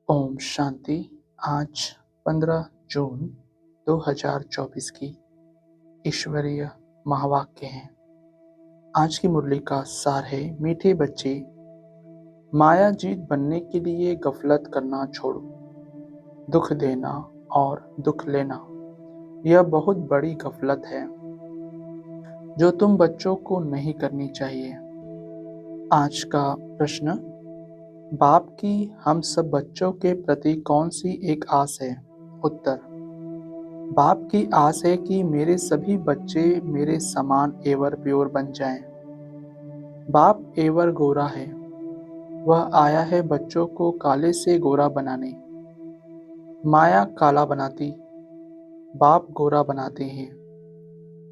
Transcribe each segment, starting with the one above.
ओम शांति। आज 15 जून 2024 की ईश्वरीय महावाक्य हैं। आज की मुरली का सार है, मीठे बच्चे, माया जीत बनने के लिए गफलत करना छोड़ो। दुख देना और दुख लेना यह बहुत बड़ी गफलत है जो तुम बच्चों को नहीं करनी चाहिए। आज का प्रश्न, बाप की हम सब बच्चों के प्रति कौन सी एक आस है? उत्तर, बाप की आस है कि मेरे सभी बच्चे मेरे समान एवर प्योर बन जाएं। बाप एवर गोरा है, वह आया है बच्चों को काले से गोरा बनाने। माया काला बनाती, बाप गोरा बनाते हैं।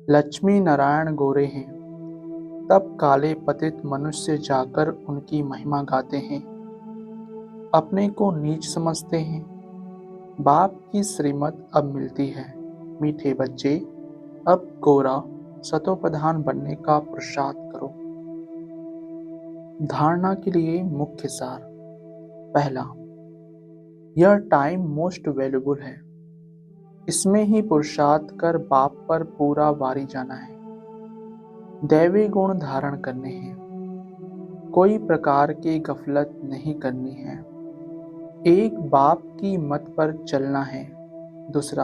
लक्ष्मी नारायण गोरे हैं, तब काले पतित मनुष्य जाकर उनकी महिमा गाते हैं। अपने को नीच समझते हैं, बाप की श्रीमत अब मिलती है। मीठे बच्चे, अब गोरा सतोप्रधान बनने का पुरुषार्थ करो। धारणा के लिए मुख्य सार। पहला, यह टाइम मोस्ट वैल्यूबल है। इसमें ही पुरुषार्थ कर बाप पर पूरा वारी जाना है। दैवी गुण धारण करने हैं, कोई प्रकार की गफलत नहीं करनी है। एक बाप की मत पर चलना है। दूसरा,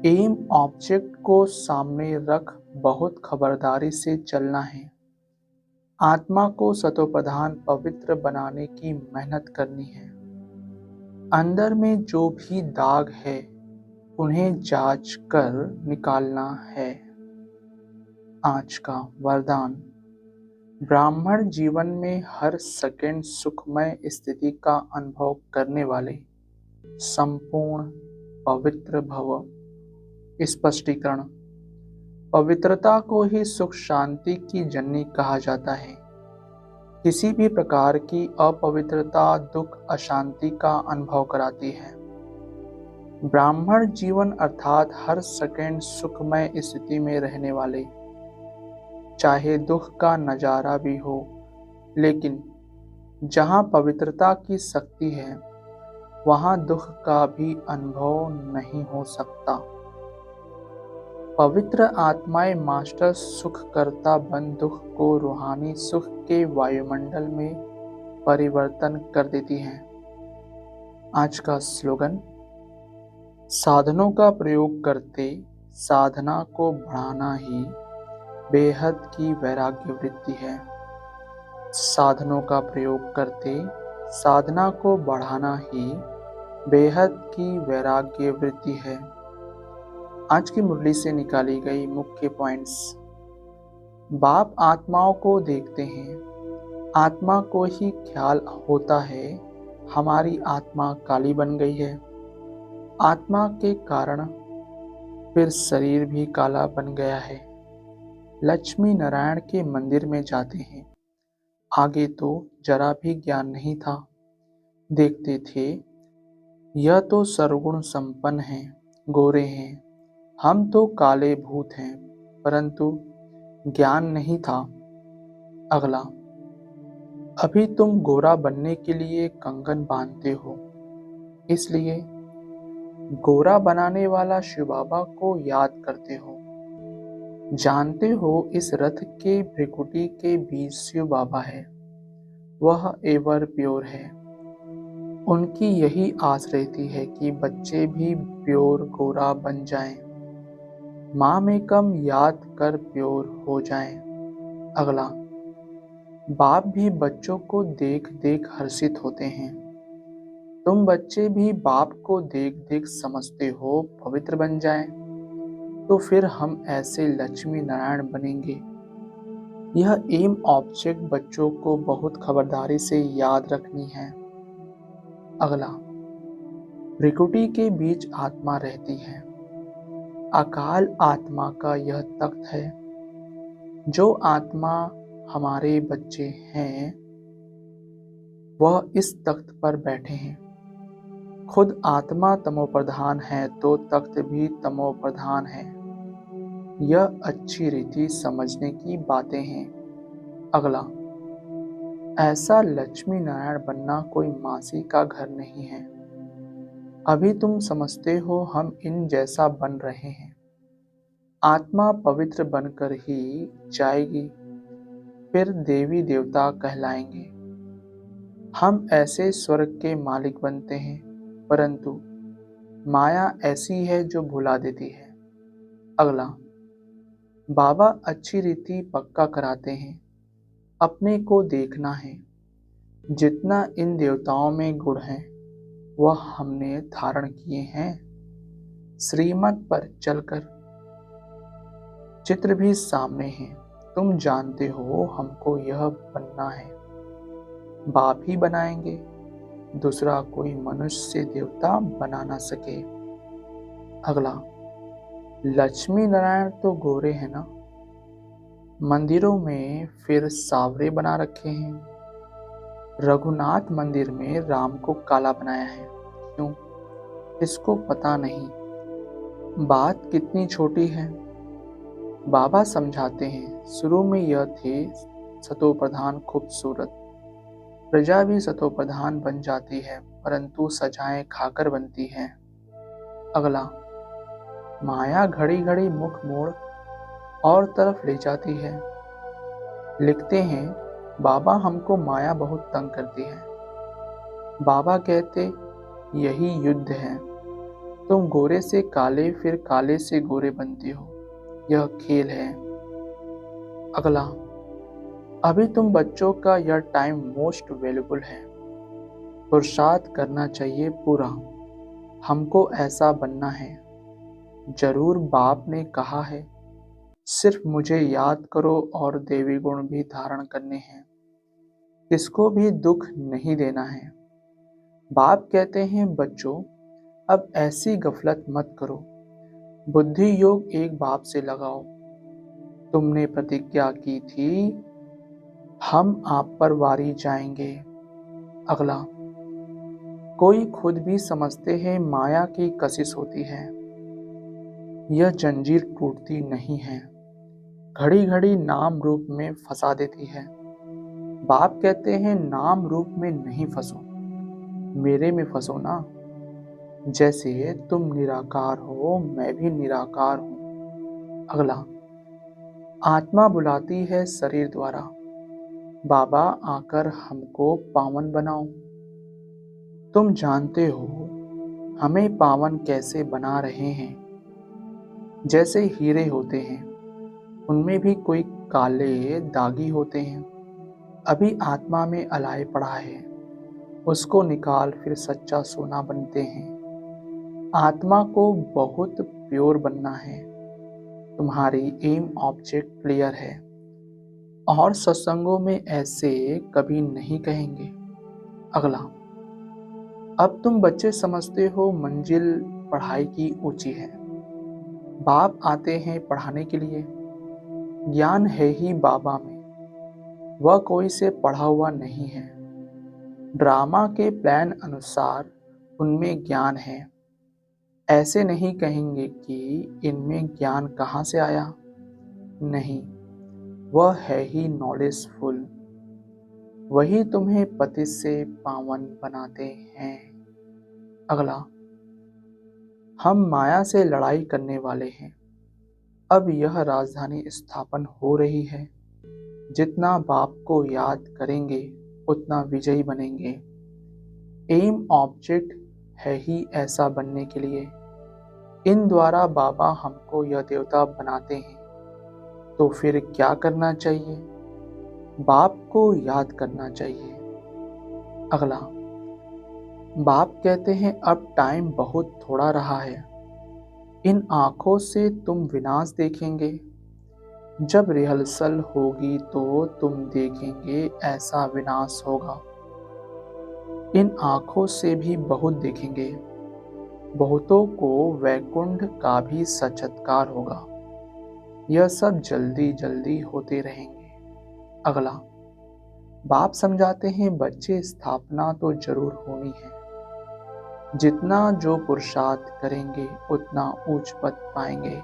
एम ऑब्जेक्ट को सामने रख बहुत खबरदारी से चलना है। आत्मा को सतोप्रधान पवित्र बनाने की मेहनत करनी है। अंदर में जो भी दाग है उन्हें जांच कर निकालना है। आज का वरदान, ब्राह्मण जीवन में हर सेकंड सुखमय स्थिति का अनुभव करने वाले संपूर्ण पवित्र भव। स्पष्टीकरण, पवित्रता को ही सुख शांति की जननी कहा जाता है। किसी भी प्रकार की अपवित्रता दुख अशांति का अनुभव कराती है। ब्राह्मण जीवन अर्थात हर सेकंड सुखमय स्थिति में रहने वाले, चाहे दुख का नजारा भी हो, लेकिन जहाँ पवित्रता की शक्ति है वहाँ दुख का भी अनुभव नहीं हो सकता। पवित्र आत्माएं मास्टर सुख करता बन दुख को रूहानी सुख के वायुमंडल में परिवर्तन कर देती हैं। आज का स्लोगन, साधनों का प्रयोग करते साधना को बढ़ाना ही बेहद की वैराग्य वृत्ति है। साधनों का प्रयोग करते साधना को बढ़ाना ही बेहद की वैराग्य वृत्ति है। आज की मुरली से निकाली गई मुख्य पॉइंट्स। बाप आत्माओं को देखते हैं, आत्मा को ही ख्याल होता है हमारी आत्मा काली बन गई है। आत्मा के कारण फिर शरीर भी काला बन गया है। लक्ष्मी नारायण के मंदिर में जाते हैं, आगे तो जरा भी ज्ञान नहीं था। देखते थे यह तो सर्वगुण संपन्न हैं, गोरे हैं, हम तो काले भूत हैं, परंतु ज्ञान नहीं था। अगला, अभी तुम गोरा बनने के लिए कंगन बांधते हो, इसलिए गोरा बनाने वाला शिव बाबा को याद करते हो। जानते हो इस रथ के भ्रिकुटी के बीच शिव बाबा है, वह एवर प्योर है। उनकी यही आस रहती है कि बच्चे भी प्योर गोरा बन जाएं, माँ में कम याद कर प्योर हो जाएं। अगला, बाप भी बच्चों को देख देख हर्षित होते हैं। तुम बच्चे भी बाप को देख देख समझते हो पवित्र बन जाएं, तो फिर हम ऐसे लक्ष्मी नारायण बनेंगे। यह एम ऑब्जेक्ट बच्चों को बहुत खबरदारी से याद रखनी है। अगला, भ्रिकुटी के बीच आत्मा रहती है। अकाल आत्मा का यह तख्त है। जो आत्मा हमारे बच्चे हैं वह इस तख्त पर बैठे हैं। खुद आत्मा तमोप्रधान है तो तख्त भी तमोप्रधान है। यह अच्छी रीति समझने की बातें हैं। अगला, ऐसा लक्ष्मी नारायण बनना कोई मासी का घर नहीं है। अभी तुम समझते हो हम इन जैसा बन रहे हैं। आत्मा पवित्र बनकर ही जाएगी, फिर देवी देवता कहलाएंगे। हम ऐसे स्वर्ग के मालिक बनते हैं, परंतु माया ऐसी है जो भुला देती है। अगला, बाबा अच्छी रीति पक्का कराते हैं। अपने को देखना है। जितना इन देवताओं में गुण है वह हमने धारण किए हैं। श्रीमत पर चलकर चित्र भी सामने है। तुम जानते हो हमको यह बनना है। बाप ही बनाएंगे, दूसरा कोई मनुष्य से देवता बना ना सके। अगला, लक्ष्मी नारायण तो गोरे हैं ना, मंदिरों में फिर सावरे बना रखे हैं। रघुनाथ मंदिर में राम को काला बनाया है, क्यों? इसको पता नहीं। बात कितनी छोटी है। बाबा समझाते हैं, शुरू में यह थे सतोप्रधान खूबसूरत। प्रजा भी सतोप्रधान बन जाती है, परंतु सजाएं खाकर बनती है। अगला, माया घड़ी घड़ी मुख मोड़ और तरफ ले जाती है। लिखते हैं, बाबा हमको माया बहुत तंग करती है। बाबा कहते, यही युद्ध है। तुम गोरे से काले, फिर काले से गोरे बनते हो। यह खेल है। अगला, अभी तुम बच्चों का यह टाइम मोस्ट वैल्यूबल है। पुरुषार्थ करना चाहिए पूरा। हमको ऐसा बनना है। जरूर बाप ने कहा है, सिर्फ मुझे याद करो और देवी गुण भी धारण करने हैं। किसको भी दुख नहीं देना है। बाप कहते हैं, बच्चों अब ऐसी गफलत मत करो। बुद्धि योग एक बाप से लगाओ। तुमने प्रतिज्ञा की थी, हम आप पर वारी जाएंगे। अगला, कोई खुद भी समझते हैं माया की कशिश होती है। यह जंजीर टूटती नहीं है, घड़ी घड़ी नाम रूप में फंसा देती है। बाप कहते हैं, नाम रूप में नहीं फंसो, मेरे में फंसो ना। जैसे तुम निराकार हो, मैं भी निराकार हूं। अगला, आत्मा बुलाती है शरीर द्वारा। बाबा आकर हमको पावन बनाओ। तुम जानते हो हमें पावन कैसे बना रहे हैं। जैसे हीरे होते हैं, उनमें भी कोई काले दागी होते हैं। अभी आत्मा में अलाय पड़ा है, उसको निकाल फिर सच्चा सोना बनते हैं। आत्मा को बहुत प्योर बनना है। तुम्हारी एम ऑब्जेक्ट क्लियर है, और सत्संगों में ऐसे कभी नहीं कहेंगे। अगला, अब तुम बच्चे समझते हो मंजिल पढ़ाई की ऊंची है। बाप आते हैं पढ़ाने के लिए। ज्ञान है ही बाबा में, वह कोई से पढ़ा हुआ नहीं है। ड्रामा के प्लान अनुसार उनमें ज्ञान है। ऐसे नहीं कहेंगे कि इनमें ज्ञान कहाँ से आया। नहीं, वह है ही नॉलेजफुल। वही तुम्हें पति से पावन बनाते हैं। अगला, हम माया से लड़ाई करने वाले हैं। अब यह राजधानी स्थापन हो रही है। जितना बाप को याद करेंगे उतना विजयी बनेंगे। एम ऑब्जेक्ट है ही ऐसा बनने के लिए। इन द्वारा बाबा हमको यह देवता बनाते हैं, तो फिर क्या करना चाहिए? बाप को याद करना चाहिए। अगला, बाप कहते हैं, अब टाइम बहुत थोड़ा रहा है। इन आंखों से तुम विनाश देखेंगे। जब रिहर्सल होगी तो तुम देखेंगे ऐसा विनाश होगा। इन आंखों से भी बहुत देखेंगे। बहुतों को वैकुंठ का भी साक्षात्कार होगा। यह सब जल्दी जल्दी होते रहेंगे। अगला, बाप समझाते हैं, बच्चे स्थापना तो जरूर होनी है। जितना जो पुरुषार्थ करेंगे उतना ऊंच पद पाएंगे।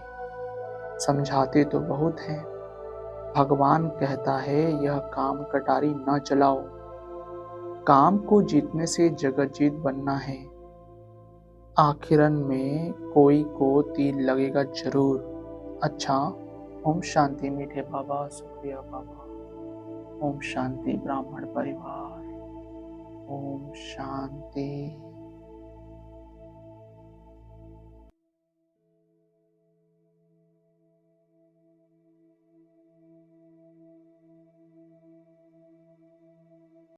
समझाते तो बहुत हैं। भगवान कहता है, यह काम कटारी न चलाओ, काम को जीतने से जगत जीत बनना है। आखिरन में कोई को तीर लगेगा जरूर। अच्छा, ओम शांति मीठे बाबा, शुक्रिया बाबा। ओम शांति ब्राह्मण परिवार। ओम शांति।